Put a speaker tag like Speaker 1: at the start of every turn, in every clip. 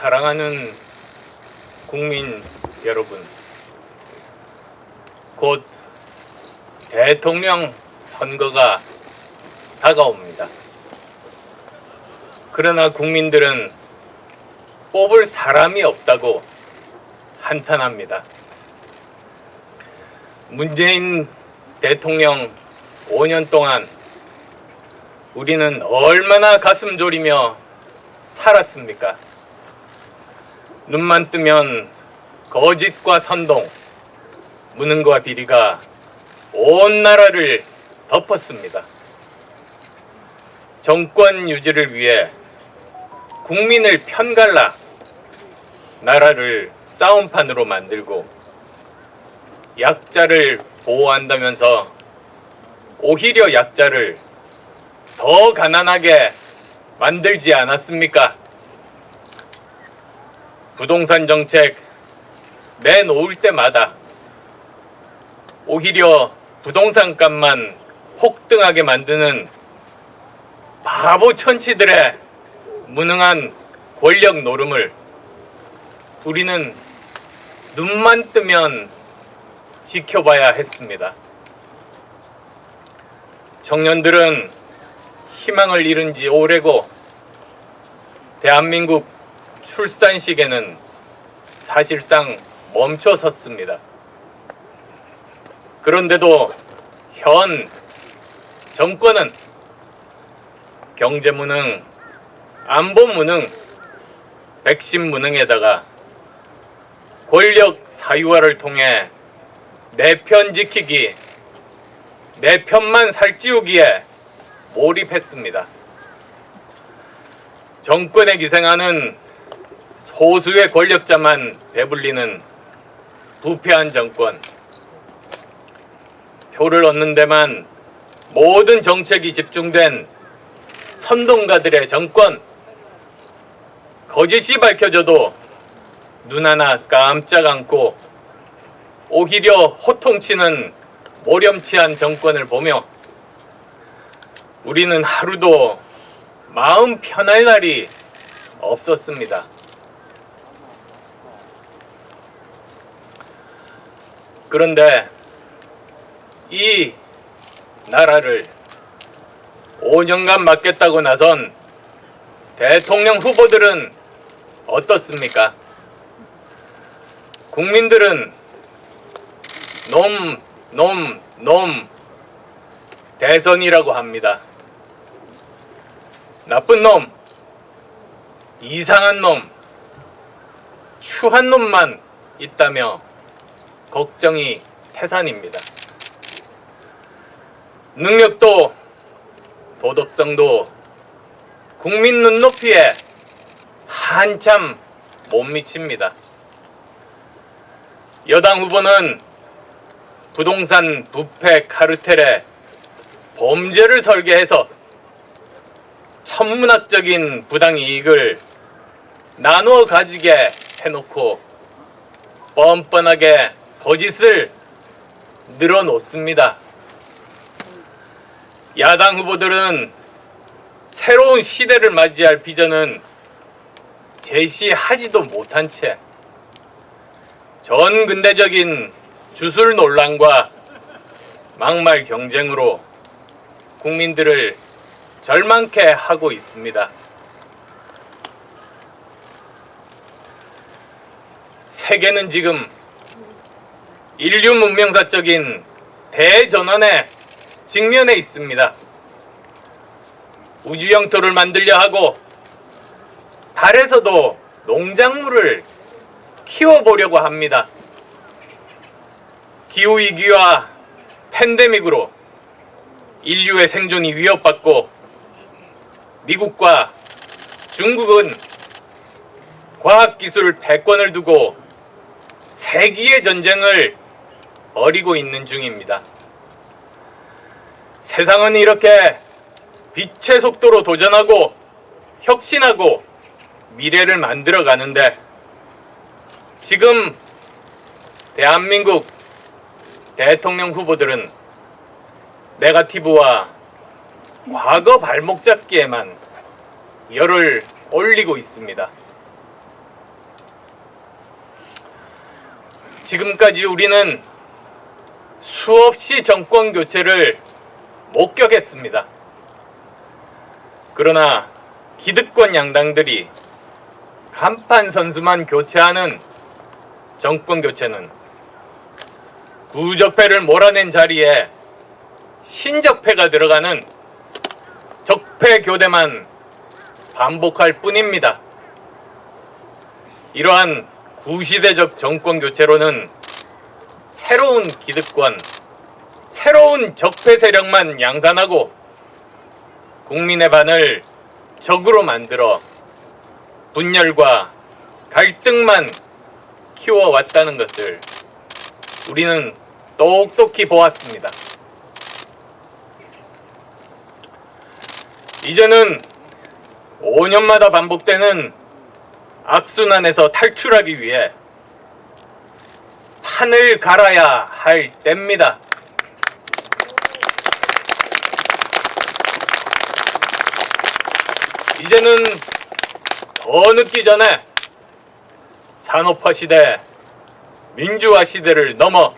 Speaker 1: 사랑하는 국민 여러분, 곧 대통령 선거가 다가옵니다. 그러나 국민들은 뽑을 사람이 없다고 한탄합니다. 문재인 대통령 5년 동안 우리는 얼마나 가슴 졸이며 살았습니까? 눈만 뜨면 거짓과 선동, 무능과 비리가 온 나라를 덮었습니다. 정권 유지를 위해 국민을 편갈라 나라를 싸움판으로 만들고 약자를 보호한다면서 오히려 약자를 더 가난하게 만들지 않았습니까? 부동산 정책 내놓을 때마다 오히려 부동산 값만 폭등하게 만드는 바보 천치들의 무능한 권력 노름을 우리는 눈만 뜨면 지켜봐야 했습니다. 청년들은 희망을 잃은 지 오래고 대한민국 출산시계는 사실상 멈춰섰습니다. 그런데도 현 정권은 경제 무능, 안보 무능, 백신 무능에다가 권력 사유화를 통해 내 편 지키기, 내 편만 살찌우기에 몰입했습니다. 정권에 기생하는 소수의 권력자만 배불리는 부패한 정권, 표를 얻는 데만 모든 정책이 집중된 선동가들의 정권, 거짓이 밝혀져도 눈 하나 깜짝 않고 오히려 호통치는 모렴치한 정권을 보며 우리는 하루도 마음 편할 날이 없었습니다. 그런데 이 나라를 5년간 맡겠다고 나선 대통령 후보들은 어떻습니까? 국민들은 놈 대선이라고 합니다. 나쁜 놈, 이상한 놈, 추한 놈만 있다며 걱정이 태산입니다. 능력도 도덕성도 국민 눈높이에 한참 못 미칩니다. 여당 후보는 부동산 부패 카르텔에 범죄를 설계해서 천문학적인 부당이익을 나누어 가지게 해놓고 뻔뻔하게 거짓을 늘어놓습니다. 야당 후보들은 새로운 시대를 맞이할 비전은 제시하지도 못한 채 전근대적인 주술 논란과 막말 경쟁으로 국민들을 절망케 하고 있습니다. 세계는 지금 인류 문명사적인 대전환에 직면해 있습니다. 우주 영토를 만들려 하고 달에서도 농작물을 키워보려고 합니다. 기후위기와 팬데믹으로 인류의 생존이 위협받고 미국과 중국은 과학기술 패권을 두고 세기의 전쟁을 벌이고 있는 중입니다. 세상은 이렇게 빛의 속도로 도전하고 혁신하고 미래를 만들어 가는데 지금 대한민국 대통령 후보들은 네거티브와 과거 발목 잡기에만 열을 올리고 있습니다. 지금까지 우리는 수없이 정권 교체를 목격했습니다. 그러나 기득권 양당들이 간판 선수만 교체하는 정권 교체는 구적패를 몰아낸 자리에 신적패가 들어가는 적패 교대만 반복할 뿐입니다. 이러한 구시대적 정권 교체로는 새로운 기득권, 새로운 적폐 세력만 양산하고 국민의 반을 적으로 만들어 분열과 갈등만 키워왔다는 것을 우리는 똑똑히 보았습니다. 이제는 5년마다 반복되는 악순환에서 탈출하기 위해 판을 갈아야 할 때입니다. 이제는 더 늦기 전에 산업화 시대, 민주화 시대를 넘어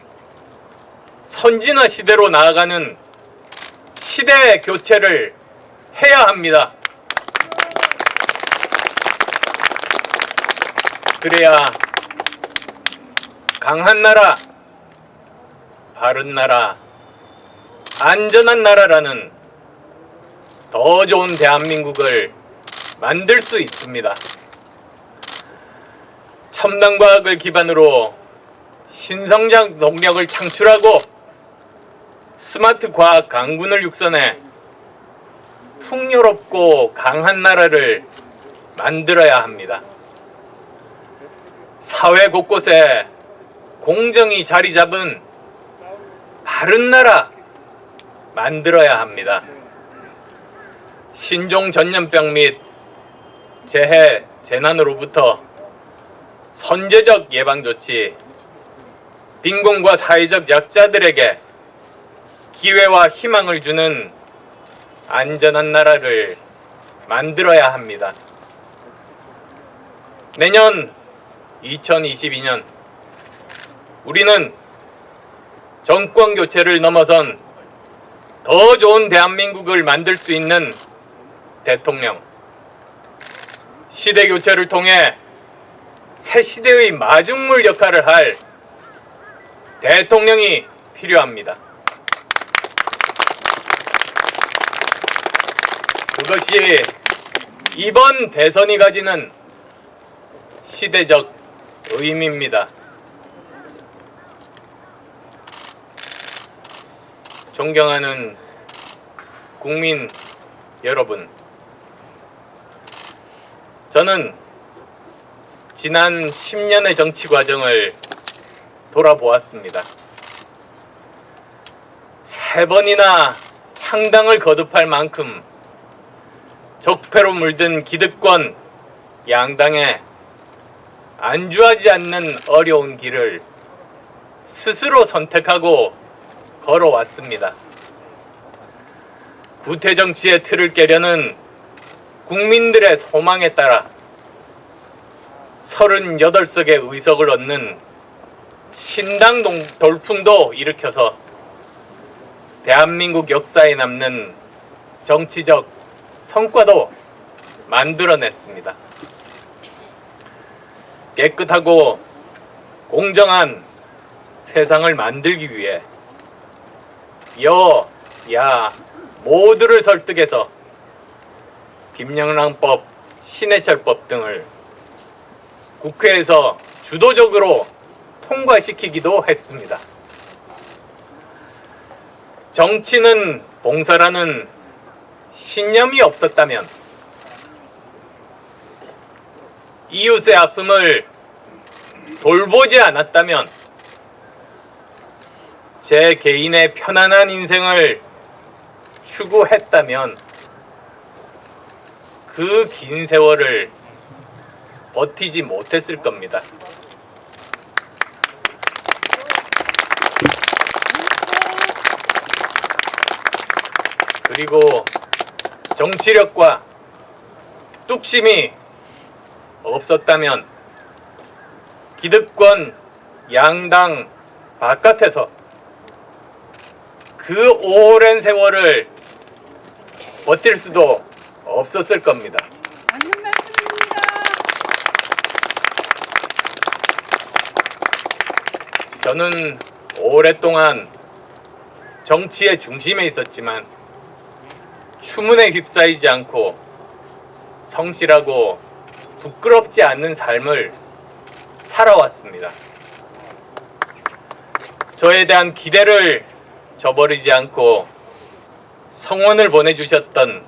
Speaker 1: 선진화 시대로 나아가는 시대 교체를 해야 합니다. 그래야 강한 나라, 바른 나라, 안전한 나라라는 더 좋은 대한민국을 만들 수 있습니다. 첨단 과학을 기반으로 신성장 동력을 창출하고 스마트 과학 강군을 육성해 풍요롭고 강한 나라를 만들어야 합니다. 사회 곳곳에 공정이 자리 잡은 바른 나라 만들어야 합니다. 신종 전염병 및 재해, 재난으로부터 선제적 예방조치, 빈곤과 사회적 약자들에게 기회와 희망을 주는 안전한 나라를 만들어야 합니다. 내년 2022년 우리는 정권 교체를 넘어선 더 좋은 대한민국을 만들 수 있는 대통령, 시대 교체를 통해 새 시대의 마중물 역할을 할 대통령이 필요합니다. 그것이 이번 대선이 가지는 시대적 의미입니다. 존경하는 국민 여러분, 저는 지난 10년의 정치 과정을 돌아보았습니다. 3번이나 창당을 거듭할 만큼 적폐로 물든 기득권 양당에 안주하지 않는 어려운 길을 스스로 선택하고 걸어왔습니다. 구태정치의 틀을 깨려는 국민들의 소망에 따라 38석의 의석을 얻는 신당 돌풍도 일으켜서 대한민국 역사에 남는 정치적 성과도 만들어냈습니다. 깨끗하고 공정한 세상을 만들기 위해 여, 야 모두를 설득해서 김영란법, 신해철법 등을 국회에서 주도적으로 통과시키기도 했습니다. 정치는 봉사라는 신념이 없었다면, 이웃의 아픔을 돌보지 않았다면, 제 개인의 편안한 인생을 추구했다면 그 긴 세월을 버티지 못했을 겁니다. 그리고 정치력과 뚝심이 없었다면 기득권 양당 바깥에서 그 오랜 세월을 버틸 수도 없었을 겁니다.
Speaker 2: 맞는 말씀입니다.
Speaker 1: 저는 오랫동안 정치의 중심에 있었지만 추문에 휩싸이지 않고 성실하고 부끄럽지 않는 삶을 살아왔습니다. 저에 대한 기대를 저버리지 않고 성원을 보내주셨던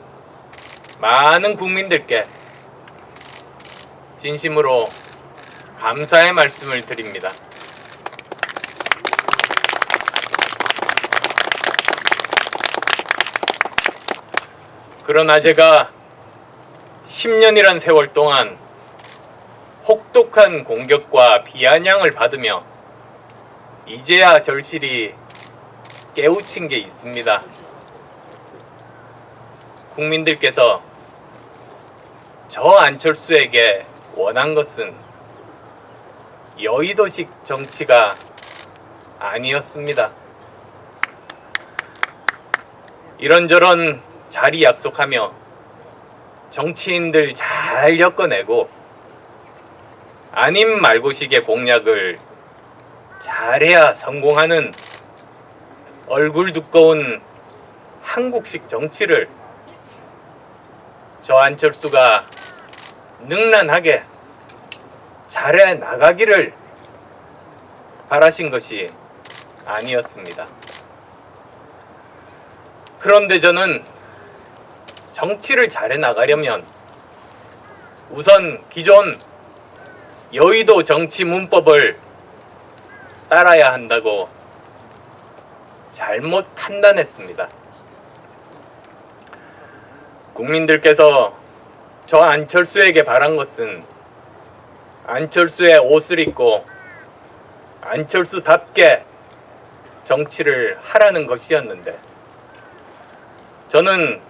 Speaker 1: 많은 국민들께 진심으로 감사의 말씀을 드립니다. 그러나 제가 10년이란 세월 동안 혹독한 공격과 비아냥을 받으며 이제야 절실히 깨우친 게 있습니다. 국민들께서 저 안철수에게 원한 것은 여의도식 정치가 아니었습니다. 이런저런 자리 약속하며 정치인들 잘 엮어내고 아님 말고식의 공약을 잘해야 성공하는 얼굴 두꺼운 한국식 정치를 저 안철수가 능란하게 잘해 나가기를 바라신 것이 아니었습니다. 그런데 저는 정치를 잘해 나가려면 우선 기존 여의도 정치 문법을 따라야 한다고 잘못 판단했습니다. 국민들께서 저 안철수에게 바란 것은 안철수의 옷을 입고 안철수답게 정치를 하라는 것이었는데 저는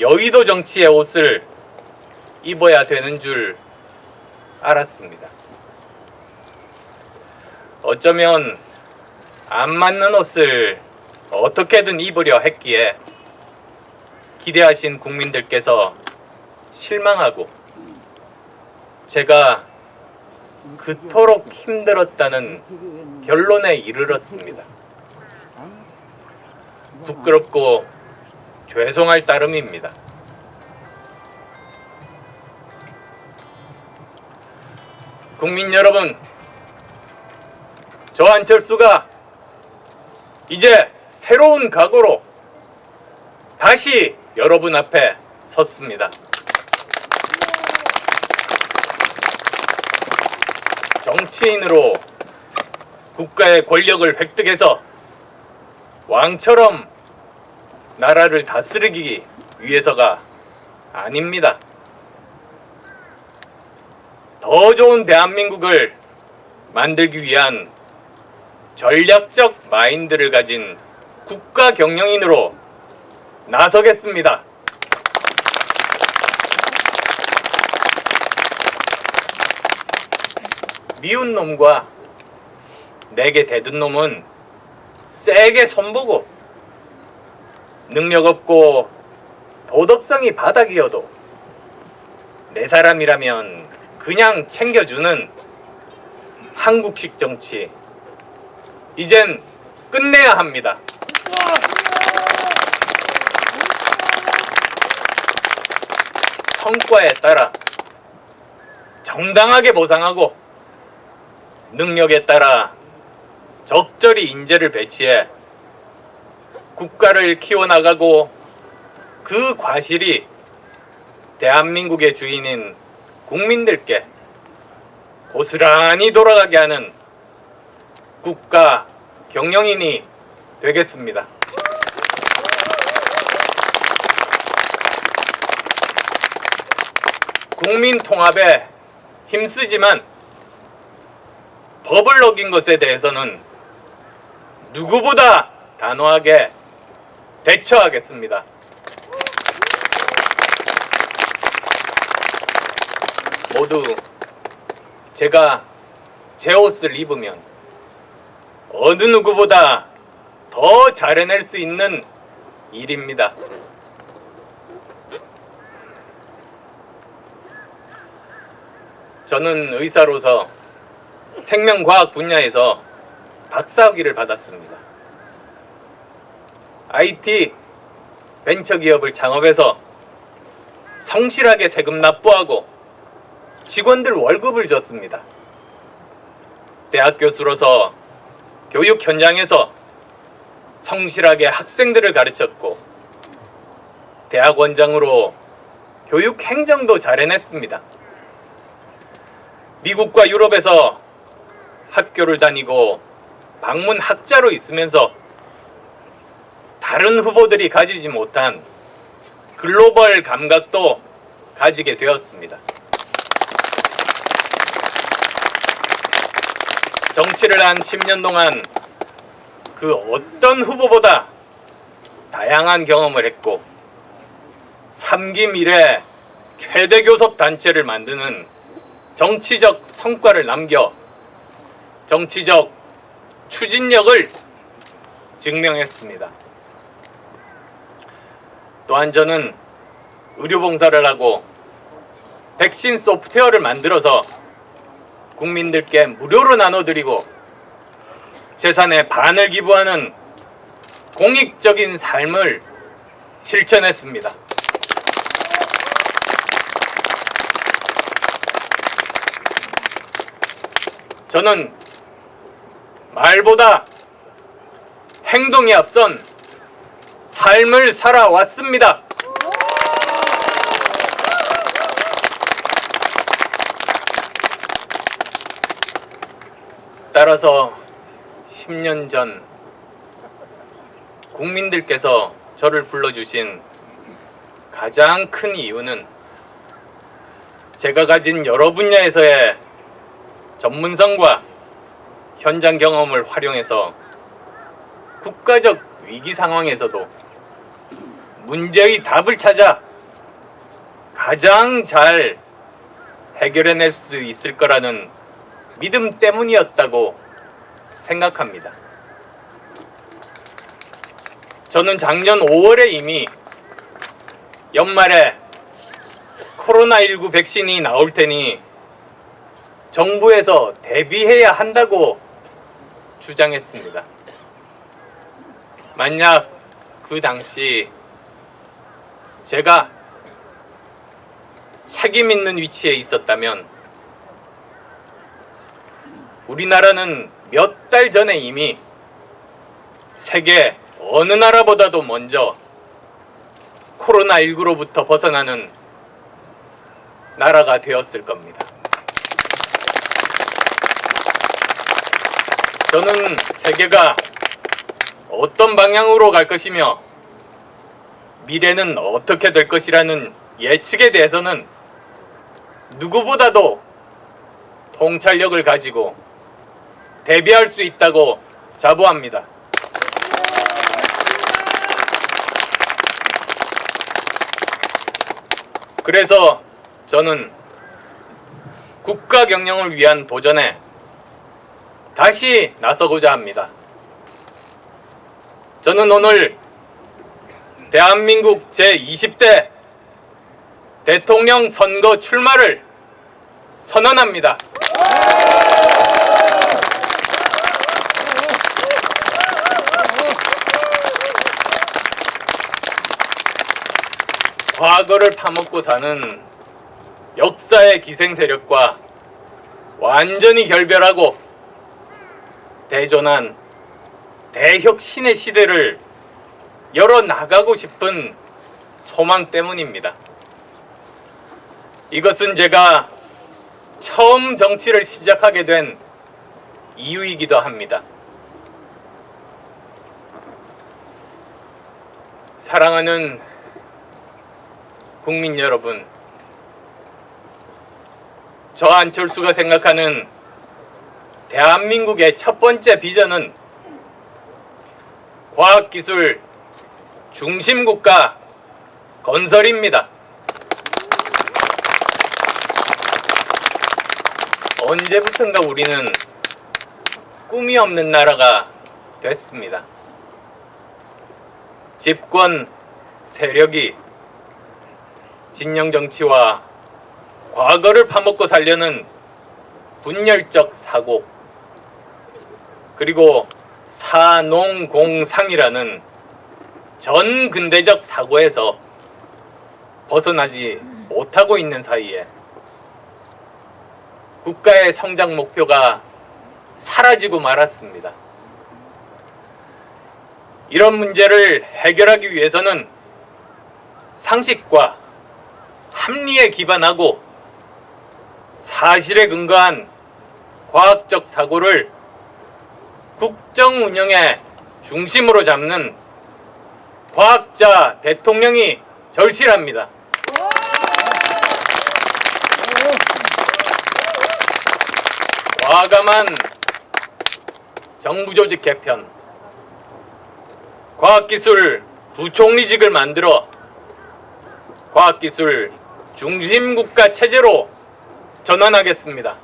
Speaker 1: 여의도 정치의 옷을 입어야 되는 줄 알았습니다. 어쩌면 안 맞는 옷을 어떻게든 입으려 했기에 기대하신 국민들께서 실망하고 제가 그토록 힘들었다는 결론에 이르렀습니다. 부끄럽고 죄송할 따름입니다. 국민 여러분, 저 안철수가 이제 새로운 각오로 다시 여러분 앞에 섰습니다. 정치인으로 국가의 권력을 획득해서 왕처럼 나라를 다스리기 위해서가 아닙니다. 더 좋은 대한민국을 만들기 위한 전략적 마인드를 가진 국가 경영인으로 나서겠습니다. 미운 놈과 내게 대든 놈은 세게 손보고 능력 없고 도덕성이 바닥이어도 내 사람이라면 그냥 챙겨주는 한국식 정치 이젠 끝내야 합니다. 성과에 따라 정당하게 보상하고 능력에 따라 적절히 인재를 배치해 국가를 키워나가고 그 과실이 대한민국의 주인인 국민들께 고스란히 돌아가게 하는 국가 경영인이 되겠습니다. 국민 통합에 힘쓰지만 법을 어긴 것에 대해서는 누구보다 단호하게 대처하겠습니다. 모두 제가 제 옷을 입으면 어느 누구보다 더 잘해낼 수 있는 일입니다. 저는 의사로서 생명과학 분야에서 박사학위를 받았습니다. IT 벤처기업을 창업해서 성실하게 세금 납부하고 직원들 월급을 줬습니다. 대학 교수로서 교육 현장에서 성실하게 학생들을 가르쳤고 대학 원장으로 교육 행정도 잘 해냈습니다. 미국과 유럽에서 학교를 다니고 방문학자로 있으면서 다른 후보들이 가지지 못한 글로벌 감각도 가지게 되었습니다. 정치를 한 10년 동안 그 어떤 후보보다 다양한 경험을 했고 3기 미래 최대 교섭 단체를 만드는 정치적 성과를 남겨 정치적 추진력을 증명했습니다. 또한 저는 의료봉사를 하고 백신 소프트웨어를 만들어서 국민들께 무료로 나눠드리고 재산의 반을 기부하는 공익적인 삶을 실천했습니다. 저는 말보다 행동이 앞선 삶을 살아왔습니다. 따라서 10년 전 국민들께서 저를 불러주신 가장 큰 이유는 제가 가진 여러 분야에서의 전문성과 현장 경험을 활용해서 국가적 위기 상황에서도 문제의 답을 찾아 가장 잘 해결해낼 수 있을 거라는 믿음 때문이었다고 생각합니다. 저는 작년 5월에 이미 연말에 코로나19 백신이 나올 테니 정부에서 대비해야 한다고 주장했습니다. 만약 그 당시 제가 책임 있는 위치에 있었다면 우리나라는 몇 달 전에 이미 세계 어느 나라보다도 먼저 코로나19로부터 벗어나는 나라가 되었을 겁니다. 저는 세계가 어떤 방향으로 갈 것이며 미래는 어떻게 될 것이라는 예측에 대해서는 누구보다도 통찰력을 가지고 대비할 수 있다고 자부합니다. 그래서 저는 국가 경영을 위한 도전에 다시 나서고자 합니다. 저는 오늘 대한민국 제20대 대통령 선거 출마를 선언합니다. 과거를 파먹고 사는 역사의 기생 세력과 완전히 결별하고 대전한 대혁신의 시대를 열어나가고 싶은 소망 때문입니다. 이것은 제가 처음 정치를 시작하게 된 이유이기도 합니다. 사랑하는 국민 여러분, 저 안철수가 생각하는 대한민국의 첫 번째 비전은 과학기술 중심국가 건설입니다. 언제부턴가 우리는 꿈이 없는 나라가 됐습니다. 집권 세력이 진영 정치와 과거를 파먹고 살려는 분열적 사고, 그리고 사농공상이라는 전근대적 사고에서 벗어나지 못하고 있는 사이에 국가의 성장 목표가 사라지고 말았습니다. 이런 문제를 해결하기 위해서는 상식과 합리에 기반하고 사실에 근거한 과학적 사고를 국정 운영의 중심으로 잡는 과학자 대통령이 절실합니다. 과감한 정부조직 개편, 과학기술 부총리직을 만들어 과학기술 중심국가 체제로 전환하겠습니다.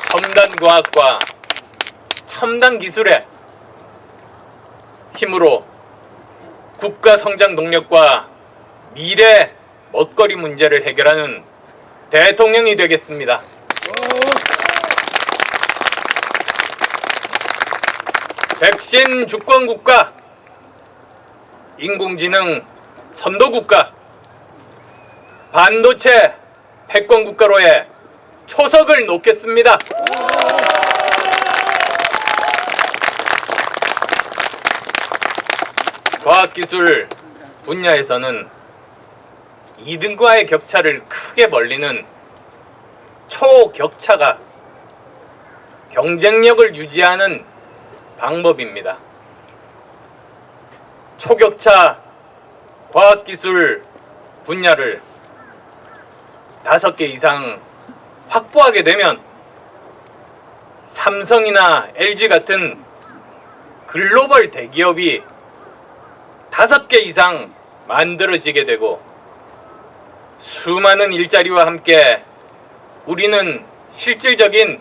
Speaker 1: 첨단 과학과 첨단 기술의 힘으로 국가 성장 동력과 미래 먹거리 문제를 해결하는 대통령이 되겠습니다. 백신 주권 국가, 인공지능 선도 국가, 반도체 패권 국가로의 초석을 놓겠습니다. 과학기술 분야에서는 2등과의 격차를 크게 벌리는 초격차가 경쟁력을 유지하는 방법입니다. 초격차 과학기술 분야를 5개 이상 확보하게 되면 삼성이나 LG 같은 글로벌 대기업이 5개 이상 만들어지게 되고 수많은 일자리와 함께 우리는 실질적인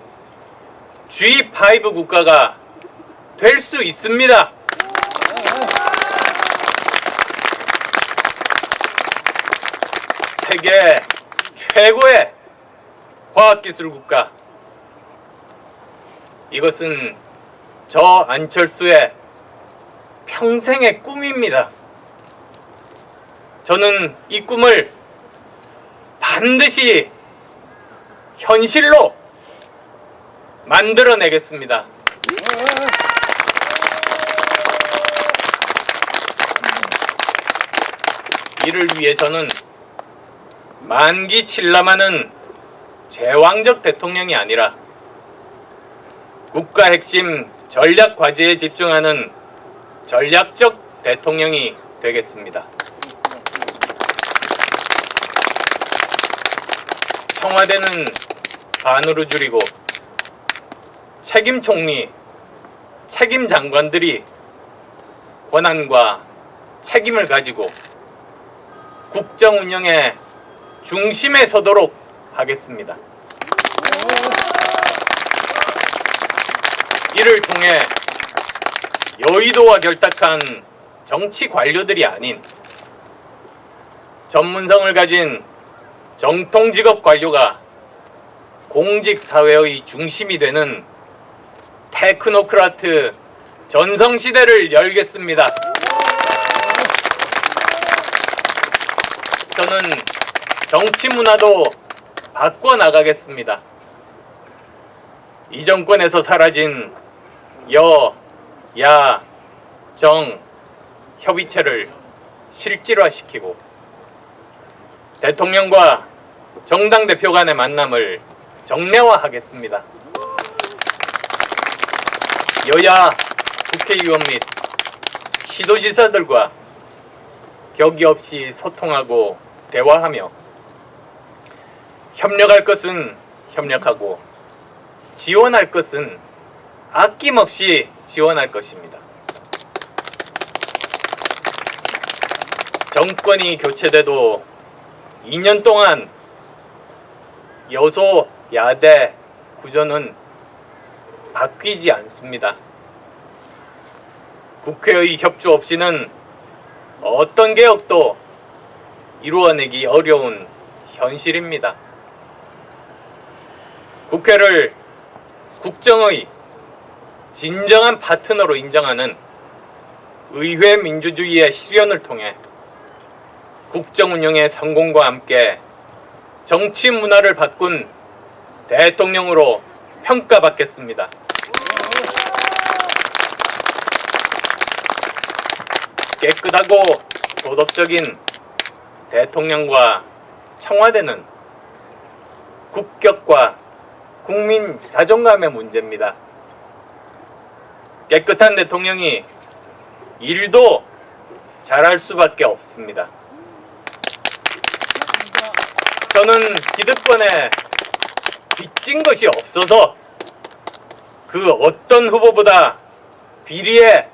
Speaker 1: G5 국가가 될 수 있습니다. 세계 최고의 과학기술 국가. 이것은 저 안철수의 평생의 꿈입니다. 저는 이 꿈을 반드시 현실로 만들어내겠습니다. 이를 위해 저는 만기칠람하는 제왕적 대통령이 아니라 국가 핵심 전략 과제에 집중하는 전략적 대통령이 되겠습니다. 청와대는 반으로 줄이고 책임 총리, 책임 장관들이 권한과 책임을 가지고 국정 운영의 중심에 서도록 하겠습니다. 이를 통해 여의도와 결탁한 정치 관료들이 아닌 전문성을 가진 정통직업 관료가 공직사회의 중심이 되는 테크노크라트 전성시대를 열겠습니다. 저는 정치 문화도 바꿔나가겠습니다. 이 정권에서 사라진 여, 야, 정 협의체를 실질화시키고 대통령과 정당 대표 간의 만남을 정례화하겠습니다. 여야 국회의원 및 시도지사들과 격의 없이 소통하고 대화하며 협력할 것은 협력하고 지원할 것은 아낌없이 지원할 것입니다. 정권이 교체돼도 2년 동안 여소 야대 구조는 바뀌지 않습니다. 국회의 협조 없이는 어떤 개혁도 이루어내기 어려운 현실입니다. 국회를 국정의 진정한 파트너로 인정하는 의회 민주주의의 실현을 통해 국정 운영의 성공과 함께 정치 문화를 바꾼 대통령으로 평가받겠습니다. 깨끗하고 도덕적인 대통령과 청와대는 국격과 국민 자존감의 문제입니다. 깨끗한 대통령이 일도 잘할 수밖에 없습니다. 저는 기득권에 빚진 것이 없어서 그 어떤 후보보다 비리에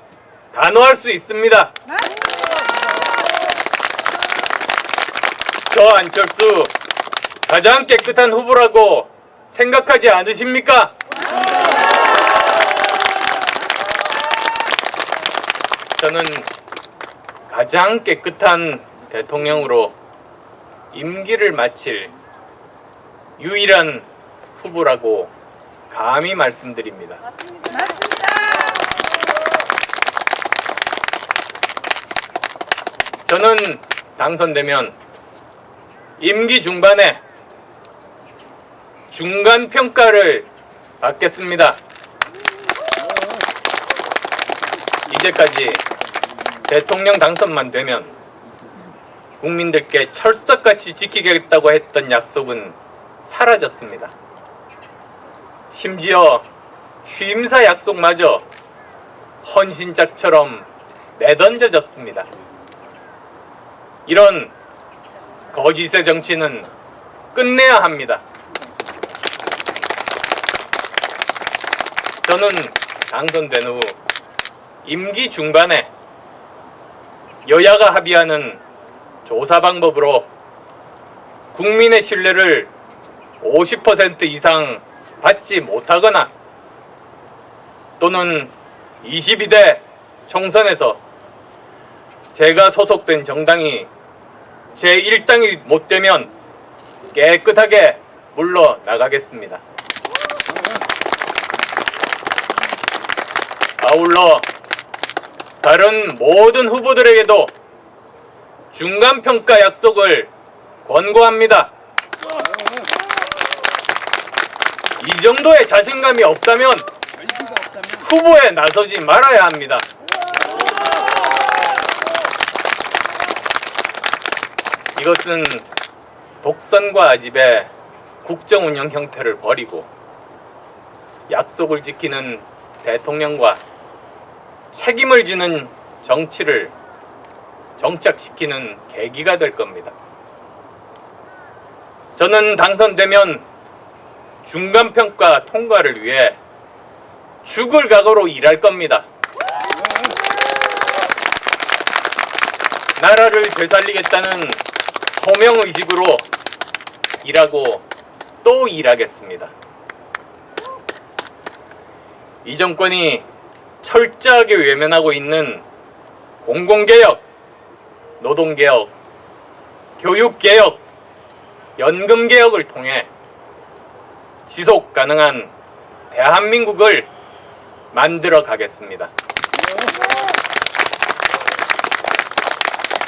Speaker 1: 단호할 수 있습니다. 저 안철수 가장 깨끗한 후보라고 생각하지 않으십니까? 저는 가장 깨끗한 대통령으로 임기를 마칠 유일한 후보라고 감히 말씀드립니다.
Speaker 2: 맞습니다.
Speaker 1: 저는 당선되면 임기 중반에 중간 평가를 받겠습니다. 이제까지 대통령 당선만 되면 국민들께 철석같이 지키겠다고 했던 약속은 사라졌습니다. 심지어 취임사 약속마저 헌신짝처럼 내던져졌습니다. 이런 거짓의 정치는 끝내야 합니다. 저는 당선된 후 임기 중반에 여야가 합의하는 조사 방법으로 국민의 신뢰를 50% 이상 받지 못하거나 또는 22대 총선에서 제가 소속된 정당이 제1당이 못 되면 깨끗하게 물러나가겠습니다. 아울러 다른 모든 후보들에게도 중간평가 약속을 권고합니다. 이 정도의 자신감이 없다면 후보에 나서지 말아야 합니다. 이것은 독선과 아집의 국정운영 형태를 버리고 약속을 지키는 대통령과 책임을 지는 정치를 정착시키는 계기가 될 겁니다. 저는 당선되면 중간평가 통과를 위해 죽을 각오로 일할 겁니다. 나라를 되살리겠다는 소명의식으로 일하고 또 일하겠습니다. 이 정권이 철저하게 외면하고 있는 공공개혁, 노동개혁, 교육개혁, 연금개혁을 통해 지속 가능한 대한민국을 만들어 가겠습니다.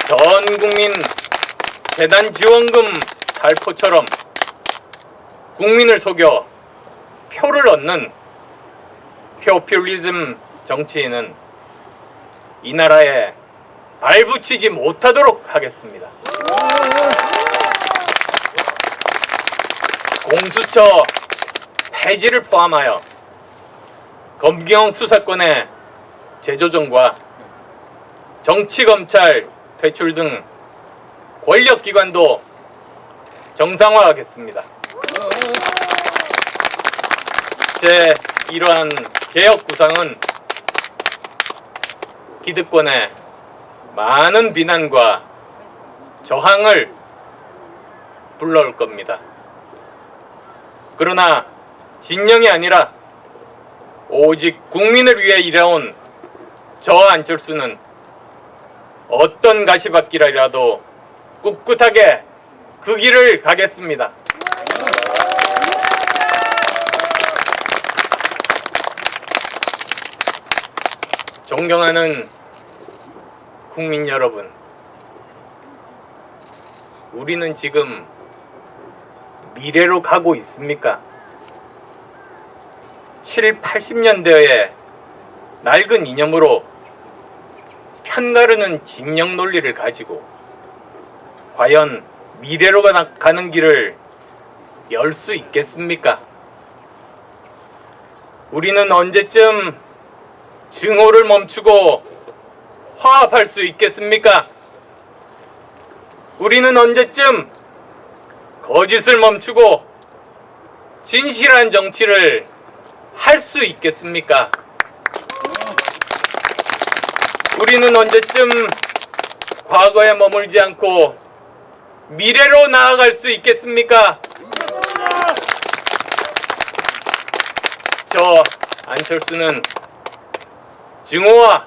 Speaker 1: 전 국민 재난지원금 살포처럼 국민을 속여 표를 얻는 포퓰리즘 정치인은 이 나라에 발붙이지 못하도록 하겠습니다. 공수처 폐지를 포함하여 검경 수사권의 재조정과 정치검찰 퇴출 등 권력기관도 정상화하겠습니다. 제 이러한 개혁 구상은 기득권의 많은 비난과 저항을 불러올 겁니다. 그러나 진영이 아니라 오직 국민을 위해 일해온 저 안철수는 어떤 가시밭길이라도 꿋꿋하게 그 길을 가겠습니다. 존경하는 국민 여러분, 우리는 지금 미래로 가고 있습니까? 7, 80년대의 낡은 이념으로 편가르는 진영 논리를 가지고 과연 미래로 가는 길을 열 수 있겠습니까? 우리는 언제쯤 증오를 멈추고 화합할 수 있겠습니까? 우리는 언제쯤 거짓을 멈추고 진실한 정치를 할 수 있겠습니까? 우리는 언제쯤 과거에 머물지 않고 미래로 나아갈 수 있겠습니까? 저 안철수는 증오와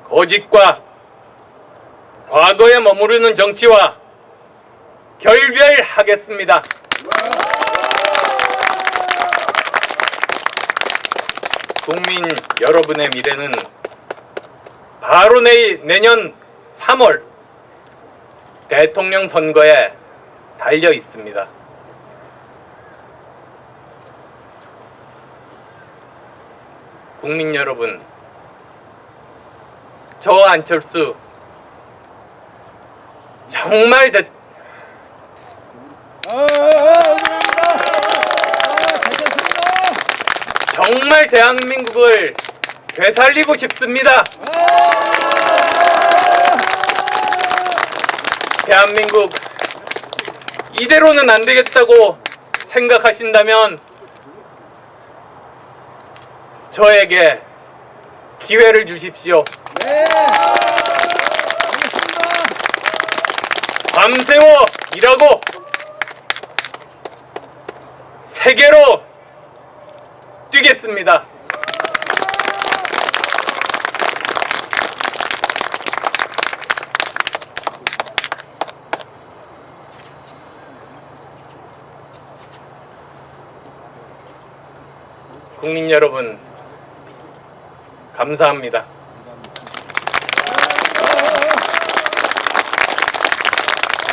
Speaker 1: 거짓과 과거에 머무르는 정치와 결별하겠습니다. 국민 여러분의 미래는 바로 내년 3월 대통령 선거에 달려 있습니다. 국민 여러분, 저 안철수 정말 정말 대한민국을 되살리고 싶습니다. 대한민국 이대로는 안 되겠다고 생각하신다면 저에게 기회를 주십시오. 밤새워 일하고 세계로 뛰겠습니다. 국민 여러분, 감사합니다.